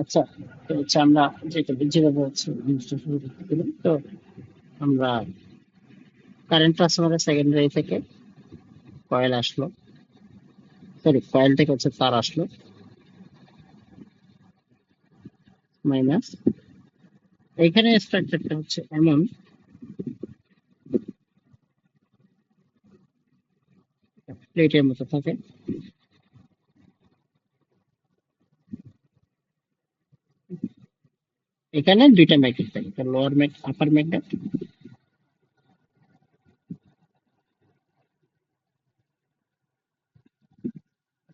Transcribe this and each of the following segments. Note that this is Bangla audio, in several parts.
আচ্ছা, তো হচ্ছে আমরা যেভাবে হচ্ছে জিনিসটা শুরু করতে গেলাম, তো আমরা কারেন্ট ট্রান্সফরমারের সেকেন্ডারি থেকে কয়েল আসলো, সরি কয়েল থেকে হচ্ছে তার আসলো, মাইনাস এখানে স্ট্রাকচারটা হচ্ছে এমন, প্লেটের মতো থাকে। এখানে দুইটা ম্যাগনেট থাকে, একটা লোয়ার ম্যাগনেট, আপার ম্যাগনেট,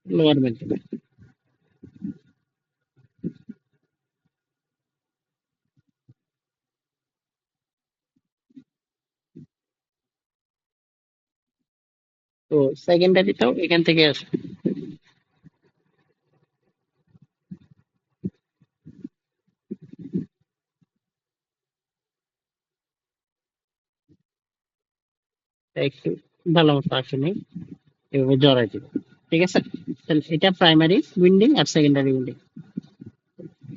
লোয়ার ম্যাগনেট। তো সেকেন্ডারিটাও এখান থেকে আসে। তাই একটু ভালো মতো আসেনি, এভাবে জড়াই দিব। ঠিক আছে, তাহলে এটা প্রাইমারি উইন্ডিং আর সেকেন্ডারি উইন্ডিং।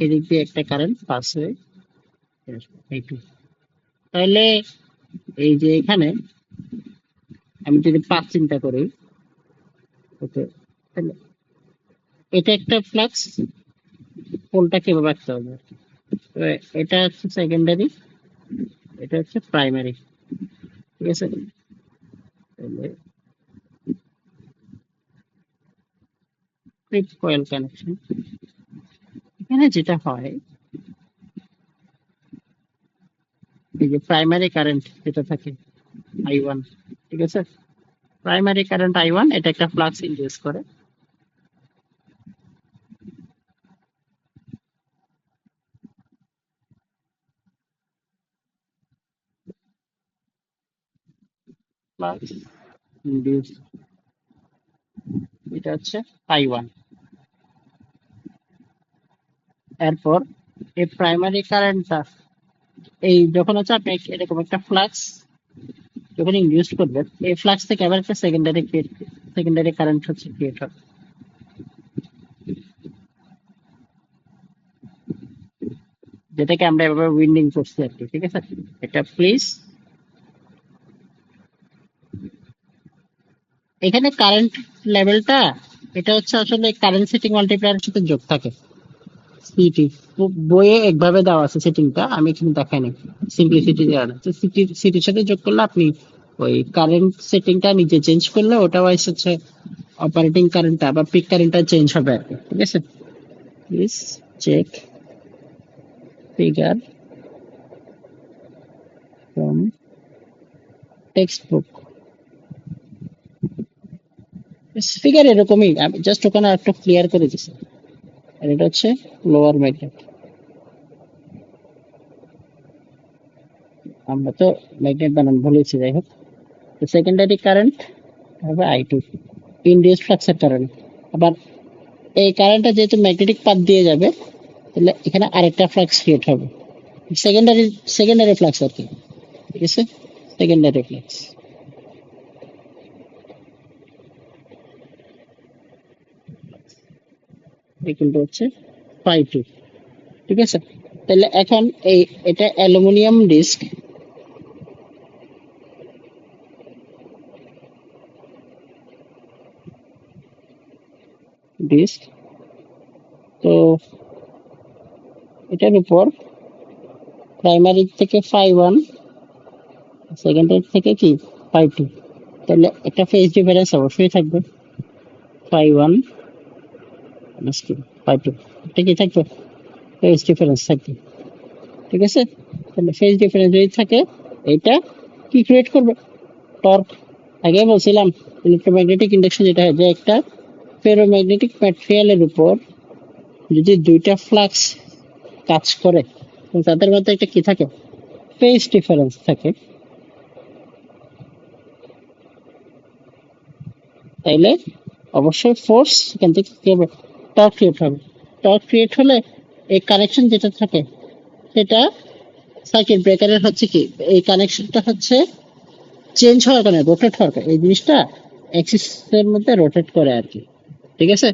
এদিক দিয়ে একটা কারেন্ট পাস হয়ে আসবে, এইটু। তাহলে এই যে এখানে আমি যদি পাঁচ চিন্তা করি, ওকে, তাহলে এটা একটা ফ্লাক্স, পোলটা কিভাবে রাখতে হবে। তো এটা হচ্ছে সেকেন্ডারি, এটা হচ্ছে প্রাইমারি। ঠিক আছে, তাহলে ক্লিপ কয়েল কানেকশন, এখানে যেটা হয়, এই যে প্রাইমারি কারেন্ট যেটা থাকে I1, ঠিক আছে, প্রাইমারি কারেন্ট I1 এটা একটা ফ্লাক্স ইনডিউস করে। ফ্লাক্স ইনডিউস, এটা হচ্ছে I1। এরপর এই প্রাইমারি কারেন্টটা, এই যখন হচ্ছে আপনি এরকম একটা ফ্লাক্স যখন ইনডিউস করবেন, এই ফ্লাক্স থেকে আবার একটা সেকেন্ডারি কারেন্ট হচ্ছে ক্রিয়েট হবে, যেটাকে আমরা এভাবে উইন্ডিং করছি আর কি। ঠিক আছে, এটা প্লিজ, এখানে কারেন্ট লেভেলটা, এটা হচ্ছে আসলে কারেন্ট সেটিং মাল্টিপ্লায়ারের সাথে যোগ থাকে। সিটি বইয়ে একভাবে দেওয়া আছে সেটিংটা, আমি এখানে দেখাই নাই, সিম্পলিসিটি দেওয়া আছে। সিটির সাথে যোগ করলে আপনি ওই কারেন্ট সেটিংটা নিজে চেঞ্জ করলে ওটা ওয়াইজ হচ্ছে অপারেটিং কারেন্টটা বা পিক কারেন্টটা চেঞ্জ হবে আর কি। ঠিক আছে, please check figure from textbook. Figure এরকমই, আমি জাস্ট ওখানে একটু ক্লিয়ার করে দিচ্ছি। আর এটা হচ্ছে লোয়ার ম্যাগনেট, আমরা তো ম্যাগনেট বানান বলেছি, যাই হোক। তো সেকেন্ডারি কারেন্ট হবে I2, ইনডিউস ফ্লাক্সের কারণে। আবার এই কারেন্টটা যেহেতু ম্যাগনেটিক পাথ দিয়ে যাবে, তাহলে এখানে আরেকটা ফ্লাক্স ক্রিয়েট হবে, সেকেন্ডারি সেকেন্ডারি ফ্লাক্স আর কি। ঠিক আছে, সেকেন্ডারি ফ্লাক্স, কিন্তু হচ্ছে φ2। ঠিক আছে, তাহলে এখন এই, এটা অ্যালুমিনিয়াম ডিস্ক, ডিস্ক, তো এটার উপর প্রাইমারি থেকে φ1, সেকেন্ডারি থেকে কি φ2, তাহলে একটা ফেজ ডিফারেন্স অবশ্যই থাকবে, φ1 প্লাস কি φ2, এটা কি থাকবে, ফেজ ডিফারেন্স থাকবে। ঠিক আছে, তাহলে ফেজ ডিফারেন্স যদি থাকে, এটা কি ক্রিয়েট করবে, টর্ক। আগে বলছিলাম ইলেকট্রোম্যাগনেটিক ইন্ডাকশন যেটা হয়, যে একটা ফেরোম্যাগনেটিক ম্যাটেরিয়ালের উপর যদি দুইটা ফ্লাক্স কাজ করে এবং তাদের মধ্যে একটা কি থাকে, ফেজ ডিফারেন্স থাকে, তাইলে অবশ্যই ফোর্স এখান থেকে কি হবে, টর্ক ক্রিয়েট হবে। টর্ক ক্রিয়েট হলে এই কানেকশন যেটা থাকে, সেটা সার্কিট ব্রেকারের হচ্ছে কি, এই কানেকশনটা হচ্ছে চেঞ্জ হওয়ার কারণে, রোটেট হওয়ার কারণে, এই জিনিসটা অ্যাক্সিসের মধ্যে রোটেট করে আর কি। ঠিক আছে,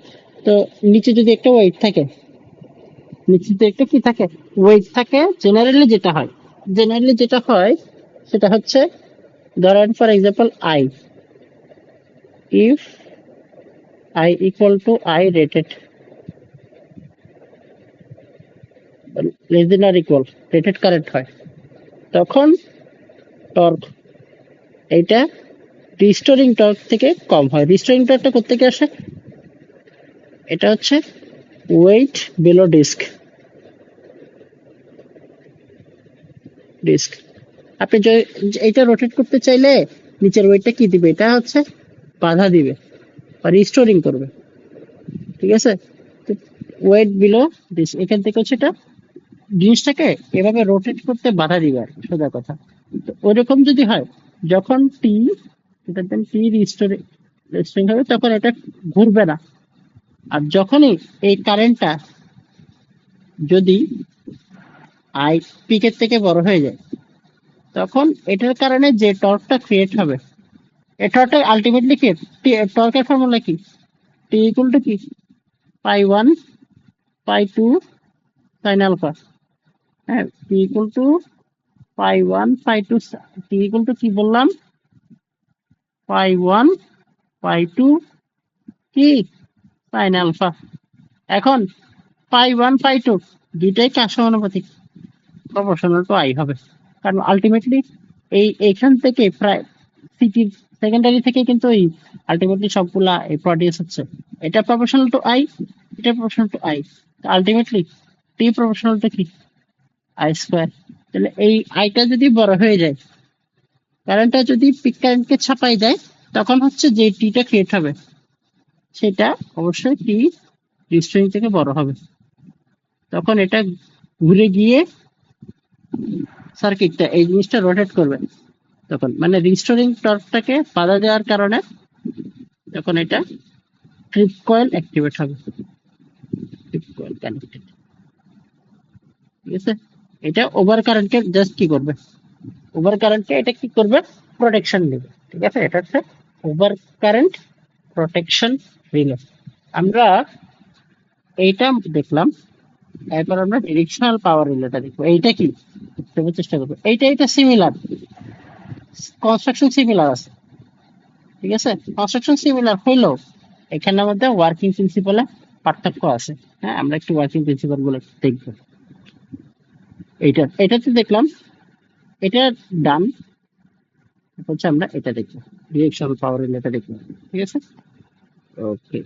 তো নিচে যদি একটা ওয়েট থাকে, নিচে একটা কি থাকে, ওয়েট থাকে। জেনারেলি যেটা হয় সেটা হচ্ছে, ধরেন for example I, if I equal to I rated less than R equal, rated current হয়, তখন টর্ক এইটা রিস্টোরিং টর্ক থেকে কম হয়। রিস্টোরিং টর্কটা কোত্থেকে আসে? এটা হচ্ছে ওয়েট বিলো ডিস্ক। আপনি এইটা রোটেট করতে চাইলে নিচের ওয়েটটা কি দিবে? এটা হচ্ছে বাধা দিবে বা রিস্টোরিং করবে, ঠিক আছে? ওয়েট বিলো ডিস্ক এখান থেকে হচ্ছে এটা জিনিসটাকে এভাবে রোটেট করতে বাধা দিবে আর কি, সোজা কথা। তো ওইরকম যদি হয়, যখন টি রিস্টোরিং হবে তখন এটা ঘুরবে না। আর যখনই এই কারেন্টটা যদি আই পিকের থেকে বড় হয়ে যায়, তখন এটার কারণে যে টর্কটা ক্রিয়েট হবে, এই টর্কটা আলটিমেটলি কি, টর্কের ফর্মুলা কি? টি ইকুয়াল টু কি, pi one pi two sine alpha. হ্যাঁ, T equal to pi one pi two, T equal to কি বললাম, পাই ওয়ান পাই টু কি সাইন আলফা। এখন পাই ওয়ান পাই টু দুইটাই কার সমানুপাতিক? প্রপোর্শনাল টু আই হবে। কারণ আলটিমেটলি এইখান থেকে প্রায় সিটির সেকেন্ডারি থেকে কিন্তু এই আলটিমেটলি সবগুলা প্রডিউস হচ্ছে। এটা প্রপোর্শনাল টু আই, এটা proportional to I, ultimately T proportional to কি, আই স্কোয়ার। তাহলে এই আইটা যদি বড় হয়ে যায়, কারেন্টটা যদি পিক কারেন্টকে ছাপাই দেয়, তখন হচ্ছে যে টিটা ক্রিয়েট হবে সেটা অবশ্যই টি রিস্টোরিং থেকে বড় হবে। তখন এটা ঘুরে গিয়ে সার্কিটটা এই জিনিসটা রোটেট করবে, তখন মানে রিস্টোরিং টর্কটাকে বাধা দেওয়ার কারণে তখন এটা ট্রিপ কয়েল অ্যাক্টিভেট হবে, ট্রিপ কয়েল কানেক্টেড, ঠিক আছে? এটা ওভার কারেন্টকে জাস্ট কি করবে, ওভার কারেন্টকে এটা কি করবে, প্রোটেকশন দেবে, ঠিক আছে? এটা হচ্ছে ওভার কারেন্ট প্রোটেকশন রিলে। আমরা এইটা দেখলাম, এরপর আমরা ডিরেকশনাল পাওয়ার রিলেটা দেখবো। এইটা কি দেখার চেষ্টা করবো। এইটা সিমিলার, কনস্ট্রাকশন সিমিলার আছে, ঠিক আছে? কনস্ট্রাকশন সিমিলার হইলেও এখানের মধ্যে ওয়ার্কিং প্রিন্সিপালে পার্থক্য আছে। হ্যাঁ, আমরা একটু ওয়ার্কিং প্রিন্সিপাল গুলো দেখবো। এটাতে দেখলাম এটা ডান, হচ্ছে আমরা এটা দেখবো, ডিরেকশনাল পাওয়ার রিলেটা দেখবো, ঠিক আছে? ওকে।